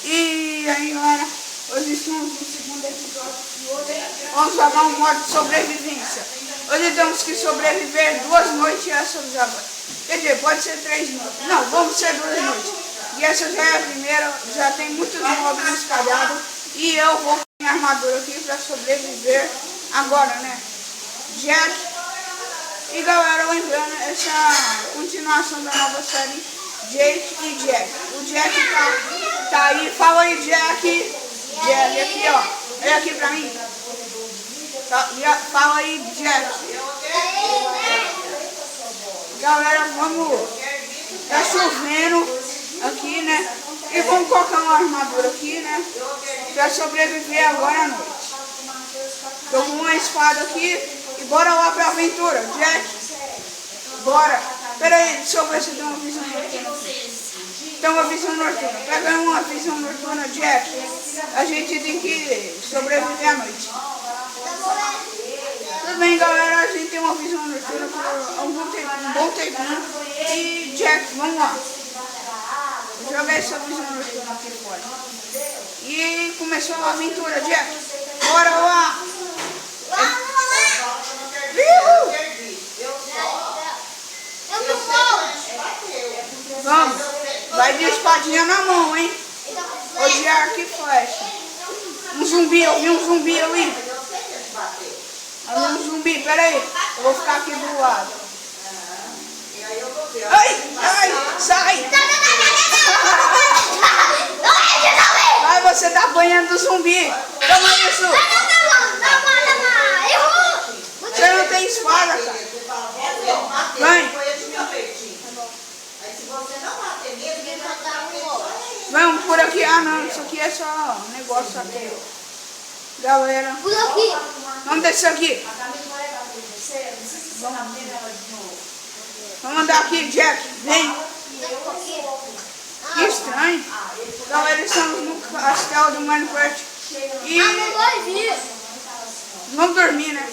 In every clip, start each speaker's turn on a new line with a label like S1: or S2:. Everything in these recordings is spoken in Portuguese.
S1: E aí, galera, hoje estamos no segundo episódio de hoje. Vamos jogar um modo de sobrevivência. Hoje temos que sobreviver 2 noites e essa já. Quer dizer, pode ser 3 noites. Não, vamos ser 2 noites. E essa já é a primeira, já tem muitos mobs espalhados. E eu vou com minha armadura aqui para sobreviver agora, né? Jack. E galera, lembrando, essa continuação da nova série Jake e Jack. O Jack tá aí, fala aí Jack. Jack aqui, ó. Olha aqui pra mim. Fala aí Jack. Galera, vamos. Tá chovendo aqui, né? E vamos colocar uma armadura aqui, né? Pra sobreviver agora à noite. Tô com uma espada aqui. E bora lá pra aventura, Jack. Bora. Pera aí, deixa eu ver se tem uma visão noturna. Tem uma visão noturna. Pega uma visão noturna, Jack. A gente tem que sobreviver à noite. Tudo bem, galera. A gente tem uma visão noturna por um bom tempinho. E Jack, vamos lá. Vou jogar essa visão noturna aqui fora. E começou a aventura, Jack. Bora lá. Vamos, vai de espadinha na mão, hein? Ou de arco e flecha. Um zumbi, eu vi um zumbi ali. Eu vi um zumbi, peraí. Eu vou ficar aqui do lado. Ai, ai, sai! Vai, você tá apanhando do zumbi. Toma isso. Você não tem espada, cara. Vai. Vamos por aqui. Ah, não. Isso aqui é só um negócio aqui. Galera.
S2: Por aqui.
S1: Vamos descer aqui. Vamos andar aqui, Jack. Vem. Que estranho. Galera, estamos no castelo do Minecraft. E vamos dormir, né?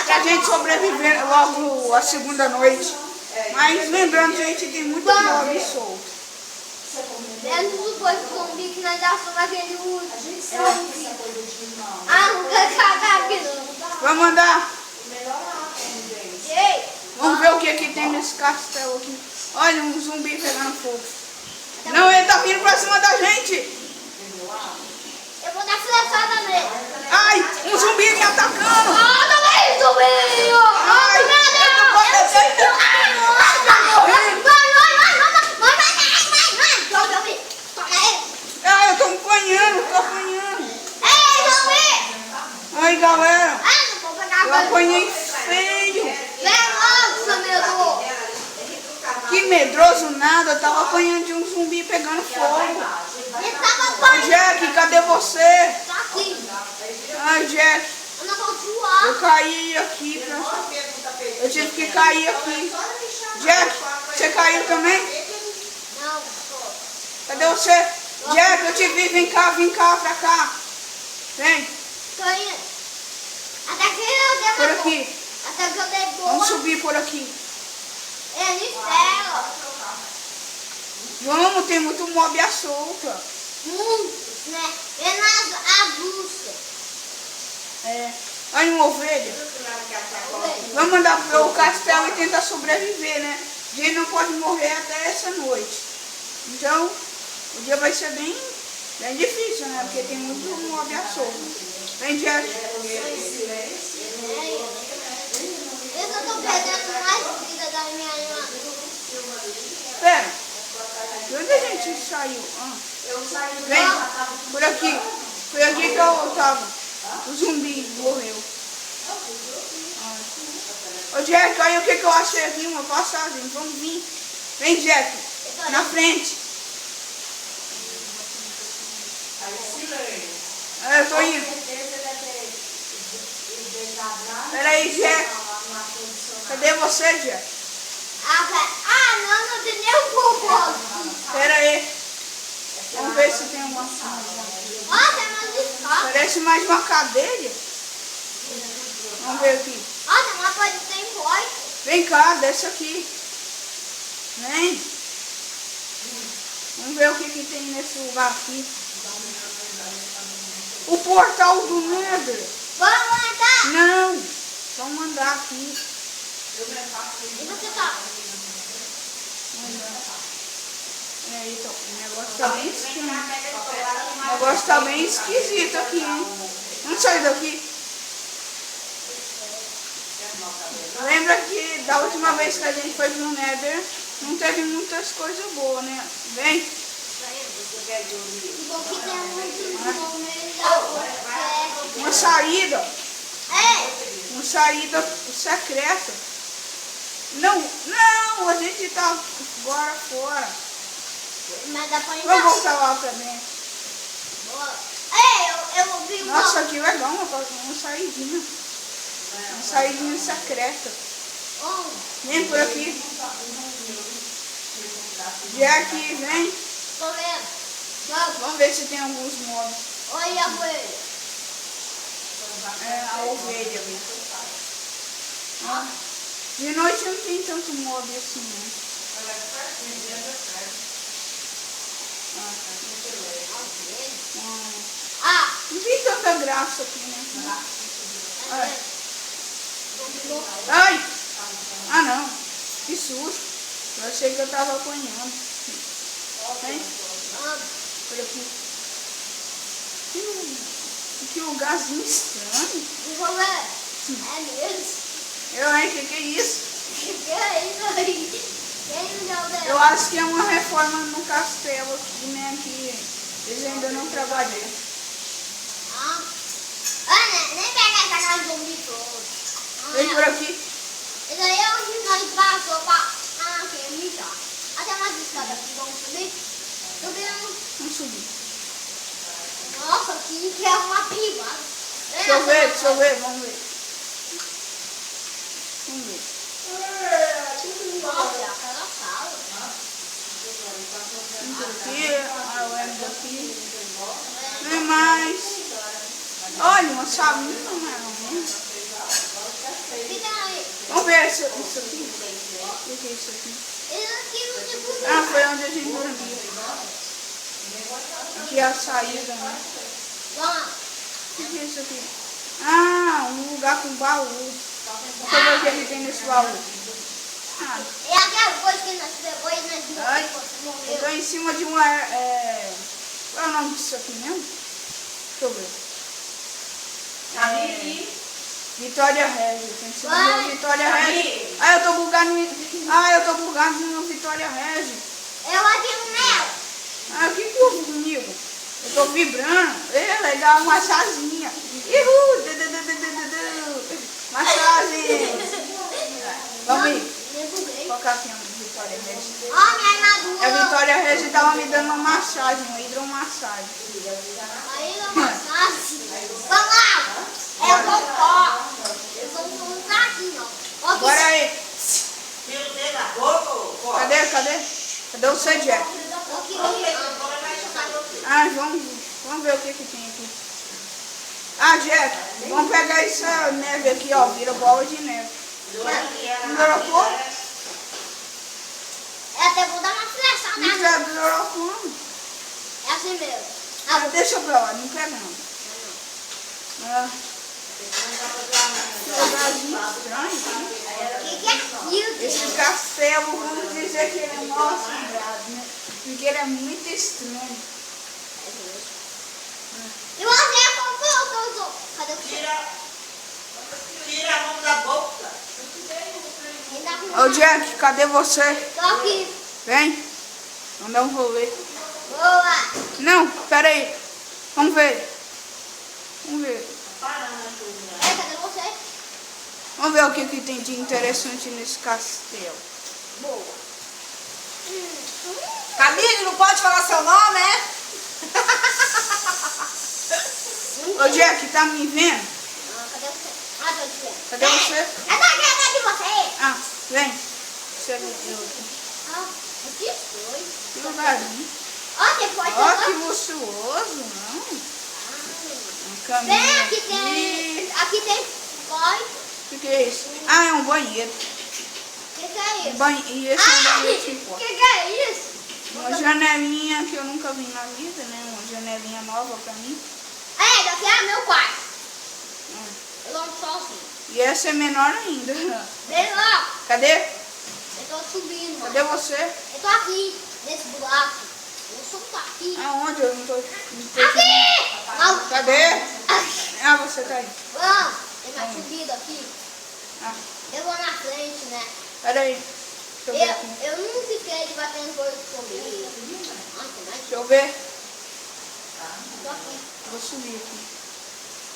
S1: Pra gente sobreviver logo a segunda noite. Mas lembrando, gente, tem muito mob solto.
S2: Dentro do corpo zumbi que nós achamos naquele
S1: Vamos andar. Vamos ver o que tem nesse castelo aqui. Olha, um zumbi pegando fogo. Não, ele tá vindo pra cima da gente.
S2: Eu vou dar flechada nele.
S1: Ai, um zumbi me atacando.
S2: Ah, também, zumbi!
S1: Ai, eu não vou descer. Ah, eu tô apanhando,
S2: Ei, zumbi!
S1: Ai, galera,
S2: Ah, não vou pegar
S1: eu apanhei feio.
S2: Vem logo, seu medroso.
S1: Que medroso nada, eu tava apanhando de um zumbi pegando fogo.
S2: Ele tava
S1: Ai,
S2: apanhando.
S1: Jack, cadê você?
S2: Tá aqui.
S1: Ai, Jack,
S2: Eu não vou voar.
S1: eu caí aqui. Eu tive que cair aqui. Jack, você caiu também?
S2: Não,
S1: Cadê você? Jack, eu te vi, vem cá, pra cá. Vem,
S2: tô indo. Até que eu dei
S1: por
S2: uma
S1: aqui.
S2: Até que eu dei boa.
S1: Vamos subir por aqui.
S2: É de ferro.
S1: Vamos, tem muito mob à solta.
S2: Muito, né? É nas avulsas.
S1: É. Olha uma ovelha. Vamos andar pelo castelo e tentar sobreviver, né? A gente não pode morrer até essa noite. Então, o dia vai ser bem difícil, né? Porque tem muito mob à solta. Vem, Jack.
S2: Eu tô perdendo mais vida da minha irmã.
S1: Pera. De onde a gente saiu? Ah. Vem, por aqui. Foi aqui que eu tava. O zumbi morreu. Ô Jack, olha o que eu achei aqui, uma passagem. Vamos vir. Vem, Jack. Na frente. Eu tô indo. Peraí, Jack. Cadê você, Jack?
S2: Não tem nem um pouco.
S1: Pera aí. Vamos ver se tem uma.
S2: Ó, tem uma de
S1: Parece mais uma cadeia. Vamos ver aqui.
S2: Ó, tem uma coisa que tem porta.
S1: Vem cá, desce aqui. Vem. Vamos ver o que tem nesse lugar aqui. O portal do Nether.
S2: Vamos entrar.
S1: Não. Vamos andar aqui.
S2: E você tá?
S1: Então, o negócio tá bem esquisito. O negócio tá bem esquisito aqui, hein? Vamos sair daqui. Lembra que da última vez que a gente foi pro Nether, não teve muitas coisas boas, né? Vem.
S2: E bom que tem muito
S1: Uma saída.
S2: É.
S1: Uma saída secreta. Não, não, a gente tá agora fora.
S2: Mas dá pra entrar.
S1: Vamos voltar lá pra dentro.
S2: Boa. É, eu ouvi uma...
S1: Nossa, aqui é legal, uma saidinha. Uma saidinha secreta.
S2: Oh,
S1: Vem por aqui. Jack, vem.
S2: tô vendo.
S1: Vamos ver se tem alguns mobs.
S2: Olha a ovelha.
S1: É, a ovelha ali. Ó, de noite não tem tanto mob assim, né?
S2: Ah,
S1: Não tem tanta graça aqui, né? Ai. Ai! Ah, não. Que susto. Eu achei que eu tava apanhando. Vem, por aqui. Que lugarzinho estranho.
S2: vou ver. É mesmo?
S1: Eu, hein? Que é isso?
S2: Que é isso aí? Quem já deu?
S1: Eu acho que é uma reforma no castelo aqui, né? Que eles ainda não trabalharam.
S2: Ah, nem pega essa casa do zumbi todo.
S1: Vem por aqui.
S2: Isso aí é onde nós passou pra... Ah, aqui é mijar. Até umas escadas aqui, vamos subir? Subimos.
S1: Vamos subir.
S2: Nossa, aqui que é uma privada.
S1: Deixa eu ver, vamos ver. Vamos ver.
S2: Nossa, aquela sala.
S1: Vamos aqui, a web daqui. Não é mais. Olha, uma salinha, né?
S2: Fica aí.
S1: Vamos ver isso aqui. O que é isso aqui?
S2: Isso aqui não tem por
S1: Ah, foi onde a gente dormia. Aqui é a saída, né?
S2: Vamos.
S1: O que é isso aqui? Ah, um lugar com baú. Deixa eu ver o que ele tem nesse baú. Ah,
S2: É aquela coisa que nós pegou e nós
S1: ai,
S2: morreu.
S1: eu tô em cima de uma... Qual é o nome disso aqui mesmo? Deixa eu ver. Vitória Regia. Tem em cima de uma Vitória Regia. Ah, eu tô bugado no Vitória Regia.
S2: Eu ativo nela.
S1: Ah, o que houve comigo? Eu tô vibrando. É legal, uma chazinha. Uhul! Massagem. Vamos ir.
S2: Mergulhei.
S1: Vou colocar aqui uma Vitória Regia.
S2: Ó, minha armadura.
S1: A Vitória Regia tava me dando uma massagem, uma hidromassagem.
S2: Aí eu massagem. Vamos lá. Eu vou, ó. Eu vou usar aqui, ó. Ó,
S1: Bora aí.
S3: Tira o dedo da boca, ó.
S1: Cadê o seu Jack?
S2: aqui.
S1: Ah, vamos ver o que tem aqui. Ah, Jack, vamos pegar essa neve aqui, ó. Vira bola de neve. Não dropou?
S2: Eu até vou dar uma flechada.
S1: Não já dropou.
S2: É assim mesmo.
S1: Ah, deixa pra lá, não quer não. Ah, que lugarzinho estranho aqui.
S2: Que é aquilo?
S1: Esse castelo, vamos dizer que ele é mal assombrado, né? Porque ele é muito estranho.
S2: E você comprou? Cadê o
S3: Tira a mão da boca.
S1: Ô Jack, cadê você?
S2: Tô aqui.
S1: Vem. Vamos dar um rolê.
S2: Boa.
S1: Não, pera aí. Vamos ver.
S2: Cadê você?
S1: Vamos ver o que tem de interessante nesse castelo.
S2: Boa.
S4: Camille, não pode falar seu nome, é?
S1: Ô Jack, tá me vendo?
S2: Cadê você? Ah, tô te vendo.
S1: Cadê você?
S2: Eu tô atrás de você.
S1: Ah, vem. Deixa eu ver outro.
S2: Ah, o que foi?
S1: Que lugarzinho.
S2: Ó, você pode
S1: Ó, que luxuoso, não? caminho
S2: Vem, aqui tem. Aqui tem. Boy.
S1: O que é isso? Ah, é um banheiro.
S2: O que é isso?
S1: E esse é um banheiro sem
S2: O
S1: porta.
S2: que é isso?
S1: Uma janelinha que eu nunca vi na vida, né? Uma janelinha nova pra mim.
S2: É, daqui é meu quarto. Eu ando sozinho.
S1: E essa é menor ainda.
S2: Vem lá.
S1: Cadê?
S2: Eu tô subindo, mano.
S1: Cadê você?
S2: Eu tô aqui, nesse buraco. Eu sou aqui.
S1: Aonde? Eu não tô.
S2: Aqui! Lá.
S1: Cadê? Ah, você tá aí.
S2: Vamos. Tem mais subida aqui.
S1: Ah,
S2: Eu vou na frente, né?
S1: peraí. Deixa eu ver aqui.
S2: Eu não fiquei de batendo coisa comigo. Nossa, mas
S1: Deixa eu ver.
S2: tô aqui.
S1: Vou subir aqui.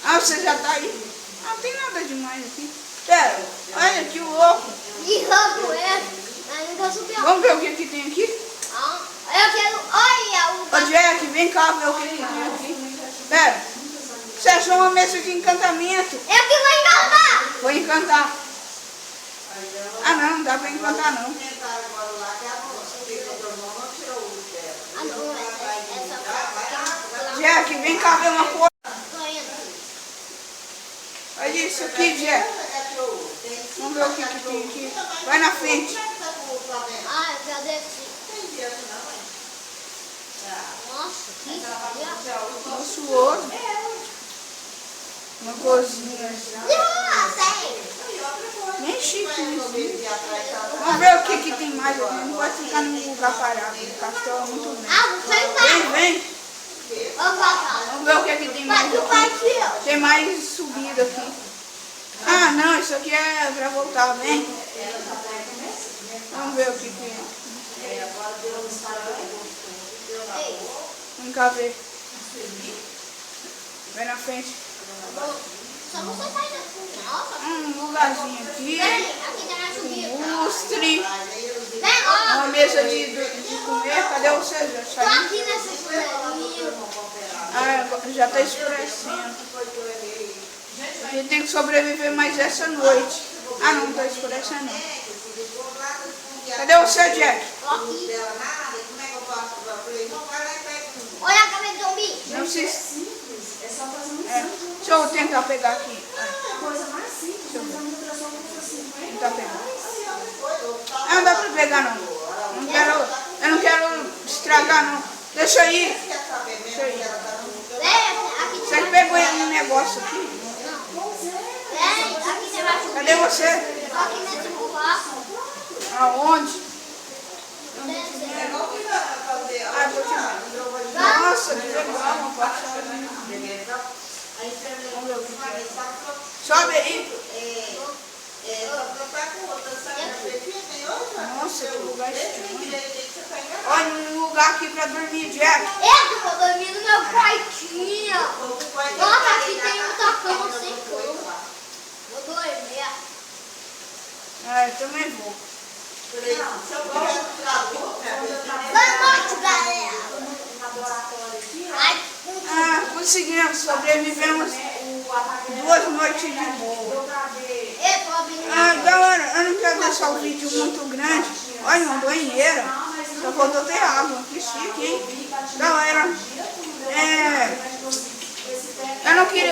S1: Ah, você já tá aí? Ah, não tem nada demais aqui. Pera, olha que louco.
S2: Ih, louco é. Ainda subiu.
S1: Vamos ver o que, que tem aqui?
S2: Ah, eu quero. Olha o.
S1: Ô Jack, vem cá ver o que, que tem aqui. Pera, você achou uma mesa de encantamento?
S2: Eu que vou enganar!
S1: Vou encantar. Ah não, não dá pra encantar não.
S3: Tentaram agora lá, que a moça que ficou do irmão não tirou o uso dela.
S2: Ah, não, essa.
S1: Jack, vem cá ver uma coisa.
S2: Tô indo.
S1: Olha isso aqui, Jack. Vamos ver o que, que tem aqui. Vai na frente.
S2: Ah, eu já desci. Nossa, que isso?
S1: Luxuoso. Uma cozinha.
S2: Ah, tem.
S1: Nem chique isso. Vamos ver o que, que tem mais aqui. Não pode ficar num lugar parado. O castelo é muito grande.
S2: Ah, vou sentar.
S1: Vem, vem.
S2: Vamos passar.
S1: Vamos ver o que, que tem mais
S2: Vai,
S1: aqui.
S2: vai,
S1: Tem mais subida aqui. Ah, não, isso aqui é pra voltar, vem. Vamos ver o que que é.
S2: Ei,
S1: Vem cá ver. Vem na frente.
S2: só você sai daqui. Nossa.
S1: Um lugarzinho aqui.
S2: Vem, aqui tem mais subida.
S1: Lustre.
S2: Vem, ó.
S1: Uma mesa de comer. Cadê você? Já
S2: Tô
S1: saiu?
S2: aqui nesse chuveiro.
S1: Ah, já tá escurecendo. A gente tem que sobreviver mais essa noite. Ah, não tá escurecendo. Cadê você, Jack?
S2: Tô aqui. Olha a cabeça de zumbi.
S1: Não se...
S5: É só fazer um
S1: É. Deixa eu tentar pegar aqui.
S5: coisa mais simples, mas a nutrição custa 50
S1: Tentar pegar. Ah, não dá pra pegar não. Eu não quero estragar não. Deixa aí. Deixa aí.
S2: Vem, aqui
S1: Você
S2: tem mais.
S1: pegou um negócio aqui?
S2: Vem, aqui tem mais subida.
S1: Cadê você?
S2: Tô aqui nesse buraco.
S1: Aonde?
S2: Desce.
S1: Ah, vou te ver. Nossa, que legal. Uma parte. Sobe aí. Nossa, que lugar estranho. Olha, um lugar aqui pra dormir, Jack.
S2: Eu tô dormindo no meu quartinho. Nossa, aqui tem outra cama sem cama. Vou dormir.
S1: Ah, eu também vou.
S2: Boa noite, galera. Ai,
S1: Ah, conseguimos. Sobrevivemos 2 noites de boa.
S2: eu tô abrindo.
S1: Ah, galera, eu não quero deixar o vídeo muito grande. Olha, uma banheira. Só faltou ter água. Que chique, hein? Galera,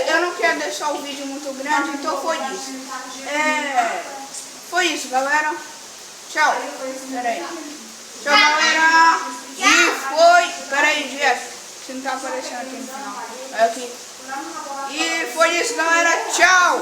S1: eu não quero deixar o vídeo muito grande, então foi isso. Foi isso, galera. Tchau. Peraí. Tchau, galera. E foi... Peraí, Jeff. Você não tá aparecendo aqui no final. Olha aqui. E foi isso, galera. Tchau.